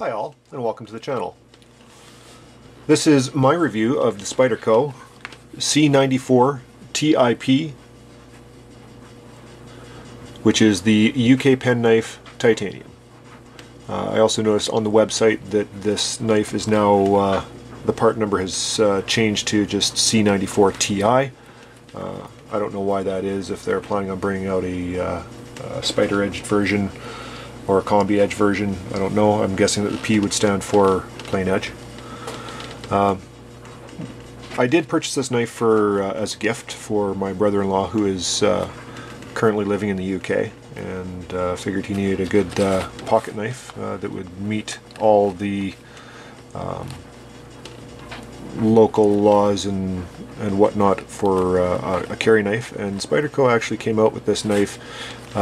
Hi all, and welcome to the channel. This is my review of the Spyderco C94TIP, which is the UK penknife titanium. I also noticed on the website that this knife is now, the part number has changed to just C94TI. I don't know why that is, if they're planning on bringing out a spider edged version or a combi edge version. I don't know. I'm guessing that the P would stand for plain edge. I did purchase this knife for as a gift for my brother-in-law, who is currently living in the UK, and figured he needed a good pocket knife that would meet all the local laws and whatnot for a carry knife, and Spyderco actually came out with this knife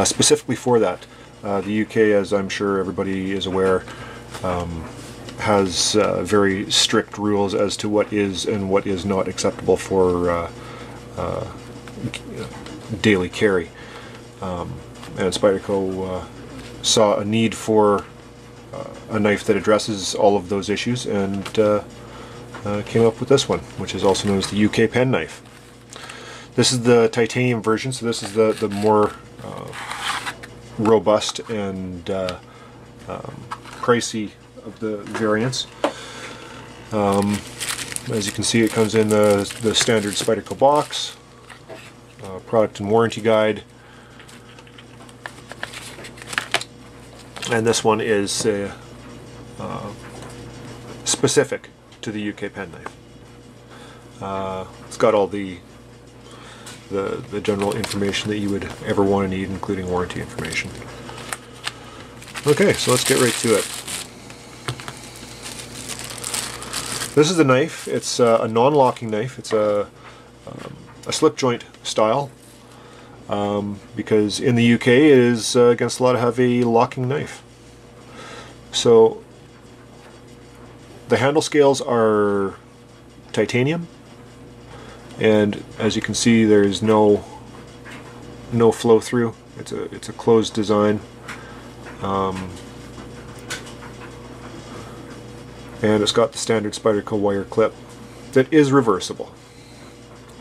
specifically for that. The UK, as I'm sure everybody is aware, has very strict rules as to what is and what is not acceptable for daily carry. And Spyderco saw a need for a knife that addresses all of those issues, and came up with this one, which is also known as the UK penknife. This is the titanium version, so this is the more robust and pricey of the variants. As you can see, it comes in the standard Spyderco box, product and warranty guide, and this one is specific to the UK penknife. It's got all the general information that you would ever want to need, including warranty information. Okay, so let's get right to it. This is the knife. It's a non-locking knife. It's a slip joint style, because in the UK it is against the law to have a locking knife. So the handle scales are titanium, and as you can see, there's no flow through. It's a closed design, and it's got the standard Spyderco wire clip that is reversible.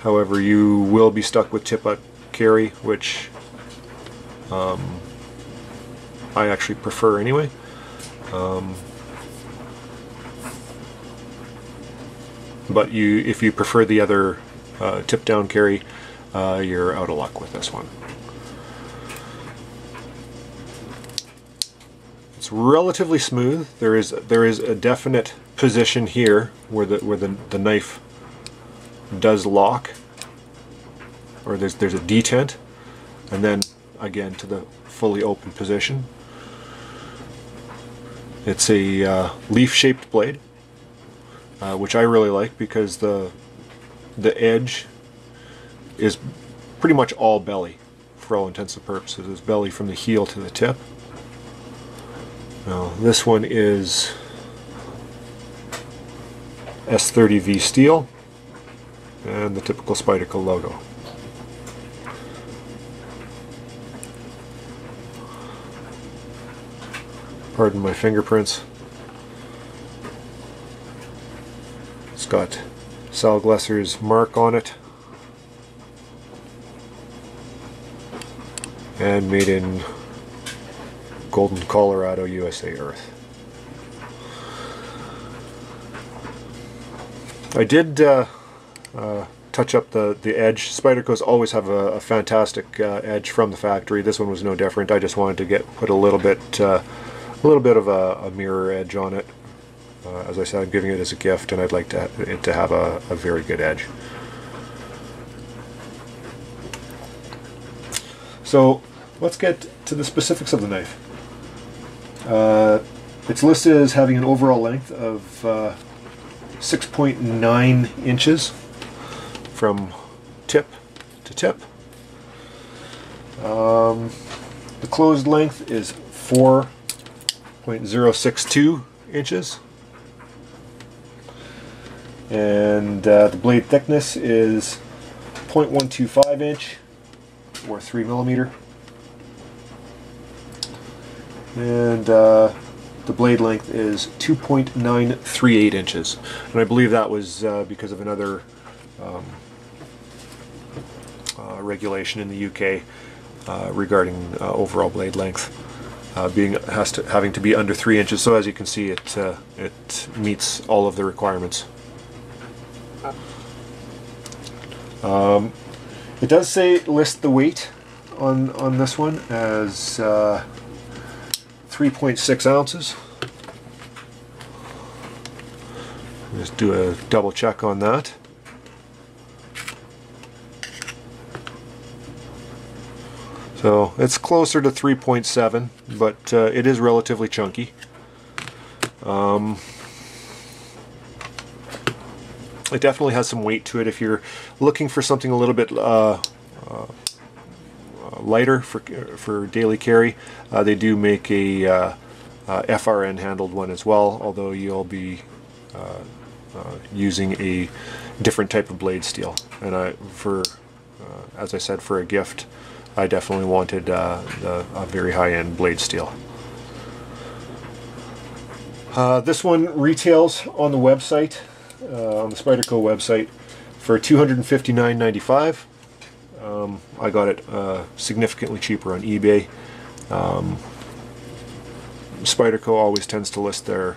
However, you will be stuck with tip up carry, which I actually prefer anyway. But if you prefer the other tip down carry, you're out of luck with this one. It's relatively smooth. There is a definite position here where the knife does lock, or there's a detent, and then again to the fully open position. It's a leaf-shaped blade, which I really like, because the edge is pretty much all belly for all intents and purposes. It's belly from the heel to the tip. Now this one is S30V steel and the typical Spyderco logo. Pardon my fingerprints. It's got Sal Glesser's mark on it, and made in Golden, Colorado, USA Earth. I did touch up the edge. Spyderco's always have a fantastic edge from the factory. This one was no different. I just wanted to put a little bit of a mirror edge on it. As I said, I'm giving it as a gift, and I'd like it to have a very good edge. So let's get to the specifics of the knife. It's listed as having an overall length of 6.9 inches from tip to tip. The closed length is 4.062 inches. And the blade thickness is 0.125 inch or 3 millimeter. And the the blade length is 2.938 inches, and I believe that was because of another regulation in the UK regarding overall blade length having to be under 3 inches. So as you can see, it meets all of the requirements. It does list the weight on this one as 3.6 ounces. Just do a double check on that. So it's closer to 3.7, but it is relatively chunky. It definitely has some weight to it. If you're looking for something a little bit lighter for daily carry, they do make a FRN handled one as well, although you'll be using a different type of blade steel. And as I said, for a gift, I definitely wanted a very high-end blade steel. This one retails on the website, on the Spyderco website, for $259.95. I got it significantly cheaper on eBay. Spyderco always tends to list their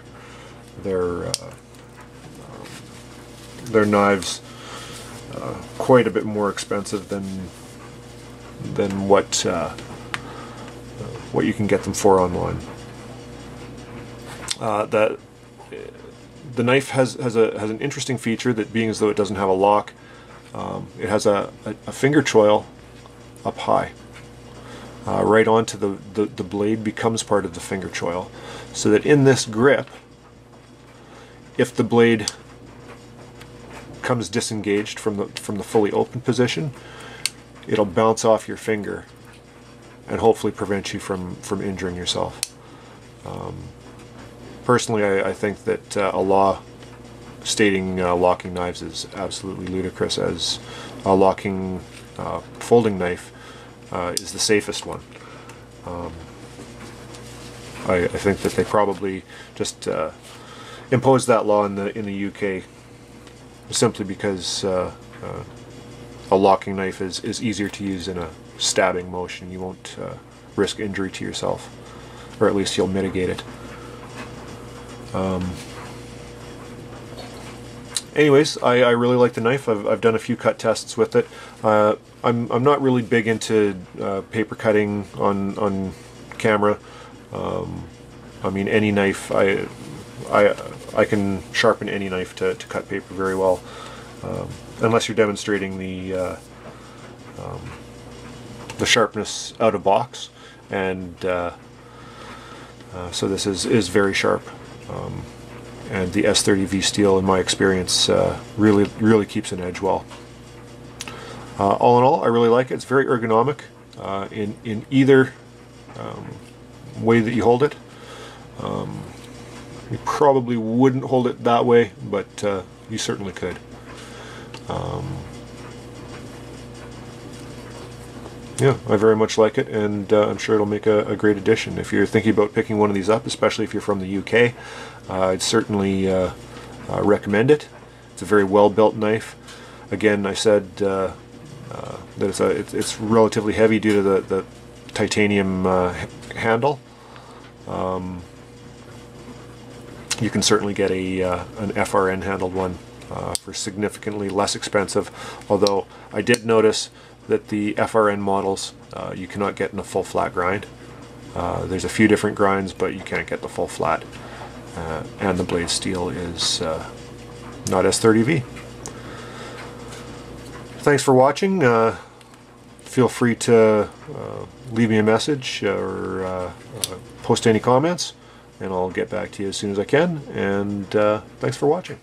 knives quite a bit more expensive than what you can get them for online. The knife has an interesting feature, that being as though it doesn't have a lock, it has a finger choil up high. Right onto the blade becomes part of the finger choil, so that in this grip, if the blade comes disengaged from the fully open position, it'll bounce off your finger and hopefully prevent you from injuring yourself. Personally, I think that a law stating locking knives is absolutely ludicrous, as a locking folding knife is the safest one. I think that they probably just imposed that law in the UK simply because a locking knife is easier to use in a stabbing motion. You won't risk injury to yourself, or at least you'll mitigate it. Anyways, I really like the knife. I've done a few cut tests with it. I'm not really big into paper cutting on camera. I mean, any knife, I can sharpen any knife to cut paper very well, unless you're demonstrating the sharpness out of box, and so this is very sharp. And the S30V steel, in my experience, really keeps an edge well. All in all, I really like it. It's very ergonomic in either way that you hold it. You probably wouldn't hold it that way, but you certainly could. Yeah, I very much like it, and I'm sure it'll make a great addition. If you're thinking about picking one of these up, especially if you're from the UK, I'd certainly recommend it. It's a very well-built knife. Again, I said that it's relatively heavy due to the titanium handle. You can certainly get an FRN handled one for significantly less expensive, although I did notice that the FRN models you cannot get in a full flat grind. There's a few different grinds, but you can't get the full flat, and the blade steel is not S30V. Thanks for watching. Feel free to leave me a message or post any comments, and I'll get back to you as soon as I can, and thanks for watching.